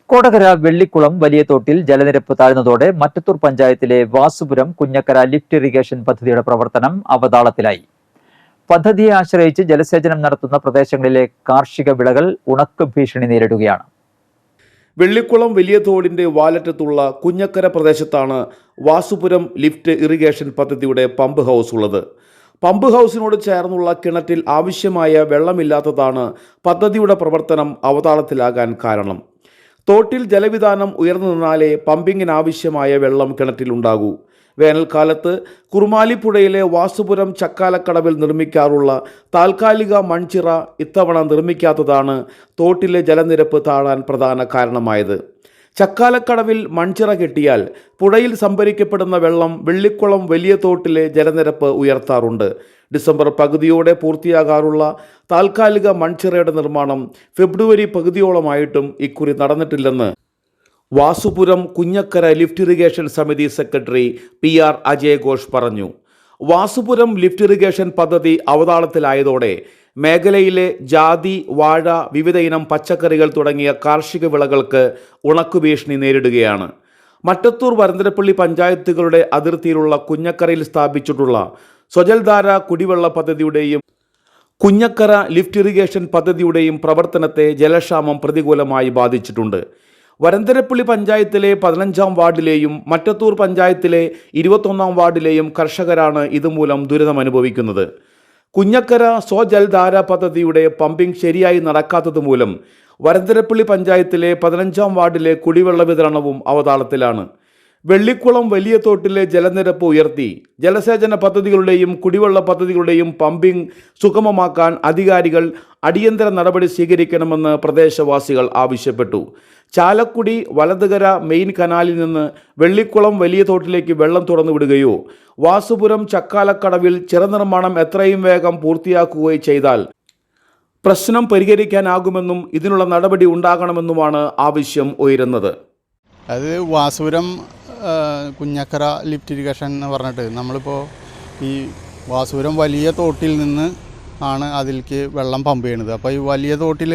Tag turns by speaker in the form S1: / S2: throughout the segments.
S1: കൊടകര വെള്ളിക്കുളം വലിയ തോട്ടിൽ ജലനിരപ്പ് താഴ്ന്നതോടെ മറ്റത്തൂർ പഞ്ചായത്തിലെ വാസുപുരം കുഞ്ഞക്കര ലിഫ്റ്റ് ഇറിഗേഷൻ പദ്ധതിയുടെ പ്രവർത്തനം അവതാളത്തിലായി. പദ്ധതിയെ ആശ്രയിച്ച് ജലസേചനം നടത്തുന്ന പ്രദേശങ്ങളിലെ കാർഷിക വിളകൾ ഉണക്ക് ഭീഷണി നേരിടുകയാണ്.
S2: വെള്ളിക്കുളം വലിയ തോടിന്റെ വാലറ്റത്തുള്ള കുഞ്ഞക്കര പ്രദേശത്താണ് വാസുപുരം ലിഫ്റ്റ് ഇറിഗേഷൻ പദ്ധതിയുടെ പമ്പ് ഹൗസ് ഉള്ളത്. പമ്പ് ഹൗസിനോട് ചേർന്നുള്ള കിണറ്റിൽ ആവശ്യമായ വെള്ളമില്ലാത്തതാണ് പദ്ധതിയുടെ പ്രവർത്തനം അവതാളത്തിലാകാൻ കാരണം. തോട്ടിൽ ജലവിധാനം ഉയർന്നു നിന്നാലേ പമ്പിങ്ങിനാവശ്യമായ വെള്ളം കിണറ്റിലുണ്ടാകൂ. വേനൽക്കാലത്ത് കുറുമാലിപ്പുഴയിലെ വാസുപുരം ചക്കാലക്കടവിൽ നിർമ്മിക്കാറുള്ള താൽക്കാലിക മൺചിറ ഇത്തവണ നിർമ്മിക്കാത്തതാണ് തോട്ടിലെ ജലനിരപ്പ് താഴാൻ പ്രധാന കാരണമായത്. ചക്കാലക്കടവിൽ മൺചിറ കെട്ടിയാൽ പുഴയിൽ സംഭരിക്കപ്പെടുന്ന വെള്ളം വെള്ളിക്കുളം വലിയ തോട്ടിലെ ജലനിരപ്പ് ഉയർത്താറുണ്ട്. ഡിസംബർ പകുതിയോടെ പൂർത്തിയാകാറുള്ള താൽക്കാലിക മൺചിറയുടെ നിർമ്മാണം ഫെബ്രുവരി പകുതിയോളമായിട്ടും ഇക്കുറി നടന്നിട്ടില്ലെന്ന് വാസുപുരം കുഞ്ഞക്കര ലിഫ്റ്റ് ഇറിഗേഷൻ സമിതി സെക്രട്ടറി PR അജയ് ഘോഷ് പറഞ്ഞു. വാസുപുരം ലിഫ്റ്റ് ഇറിഗേഷൻ പദ്ധതി അവതാളത്തിലായതോടെ മേഖലയിലെ ജാതി, വാഴ, വിവിധ ഇനം പച്ചക്കറികൾ തുടങ്ങിയ കാർഷിക വിളകൾക്ക് ഉണക്കുഭീഷണി നേരിടുകയാണ്. മറ്റത്തൂർ, വരന്തരപ്പള്ളി പഞ്ചായത്തുകളുടെ അതിർത്തിയിലുള്ള കുഞ്ഞക്കരയിൽ സ്ഥാപിച്ചിട്ടുള്ള സ്വജൽധാര കുടിവെള്ള പദ്ധതിയുടെയും കുഞ്ഞക്കര ലിഫ്റ്റ് ഇറിഗേഷൻ പദ്ധതിയുടെയും പ്രവർത്തനത്തെ ജലക്ഷാമം പ്രതികൂലമായി ബാധിച്ചിട്ടുണ്ട്. വരന്തരപ്പള്ളി പഞ്ചായത്തിലെ 15-ാം വാർഡിലെയും മറ്റത്തൂർ പഞ്ചായത്തിലെ 21-ാം വാർഡിലെയും കർഷകരാണ് ഇതുമൂലം ദുരിതമനുഭവിക്കുന്നത്. കുഞ്ഞക്കര സ്വജൽധാര പദ്ധതിയുടെ പമ്പിംഗ് ശരിയായി നടക്കാത്തതുമൂലം വരന്തരപ്പള്ളി പഞ്ചായത്തിലെ 15-ാം വാർഡിലെ കുടിവെള്ള വിതരണവും അവതാളത്തിലാണ്. വെള്ളിക്കുളം വലിയ തോട്ടിലെ ജലനിരപ്പ് ഉയർത്തി ജലസേചന പദ്ധതികളുടെയും കുടിവെള്ള പദ്ധതികളുടെയും പമ്പിംഗ് സുഗമമാക്കാൻ അധികാരികൾ അടിയന്തര നടപടി സ്വീകരിക്കണമെന്ന് പ്രദേശവാസികൾ ആവശ്യപ്പെട്ടു. ചാലക്കുടി വലതുകര മെയിൻ കനാലിൽ നിന്ന് വെള്ളിക്കുളം വലിയ തോട്ടിലേക്ക് വെള്ളം തുറന്നു വിടുകയോ വാസുപുരം ചക്കാലക്കടവിൽ ചിറനിർമ്മാണം എത്രയും വേഗം പൂർത്തിയാക്കുകയോ ചെയ്താൽ പ്രശ്നം പരിഹരിക്കാനാകുമെന്നും ഇതിനുള്ള നടപടി ഉണ്ടാകണമെന്നുമാണ് ആവശ്യം ഉയരുന്നത്.
S3: അത് വാസുപുരം കുഞ്ഞക്കര ലിഫ്റ്റ് ഇറിഗേഷൻ എന്ന് പറഞ്ഞിട്ട് നമ്മളിപ്പോൾ ഈ വാസുപുരം വലിയ തോട്ടിൽ നിന്ന് ആണ് അതിലേക്ക് വെള്ളം പമ്പ് ചെയ്യണത്. അപ്പോൾ ഈ വലിയ തോട്ടിൽ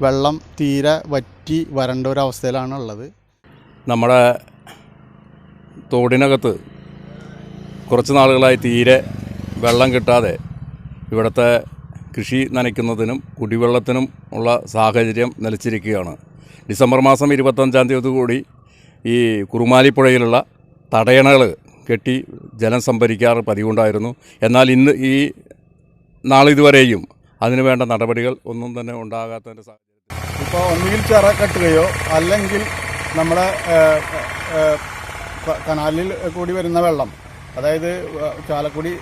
S3: വെള്ളം തീരെ വറ്റി വരണ്ട ഒരവസ്ഥയിലാണ് ഉള്ളത്.
S4: നമ്മുടെ തോടിനകത്ത് കുറച്ച് നാളുകളായി തീരെ വെള്ളം കിട്ടാതെ ഇവിടുത്തെ കൃഷി നനയ്ക്കുന്നതിനും കുടിവെള്ളത്തിനും ഉള്ള സാഹചര്യം നിലച്ചിരിക്കുകയാണ്. ഡിസംബർ മാസം 25-ാം തീയതി കൂടി ഈ കുറുമാലിപ്പുഴയിലുള്ള തടയണകൾ കെട്ടി ജലം സംഭരിക്കാറ് പതിവുണ്ടായിരുന്നു. എന്നാൽ ഇന്ന് ഈ നാളിതുവരെയും അതിനു വേണ്ട നടപടികൾ ഒന്നും തന്നെ ഉണ്ടാകാത്തതിൻ്റെ സാഹചര്യം
S3: ഇപ്പോൾ ഒന്നുകിൽ ചിറ കെട്ടുകയോ അല്ലെങ്കിൽ നമ്മുടെ കനാലിൽ കൂടി വരുന്ന വെള്ളം, അതായത് ചാലക്കുടി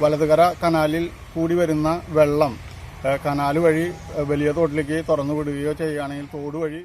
S3: വലതുകര കനാലിൽ കൂടി വരുന്ന വെള്ളം കനാൽ വഴി വലിയ തോട്ടിലേക്ക് തുറന്നു വിടുകയോ ചെയ്യുകയാണെങ്കിൽ തോട് വഴി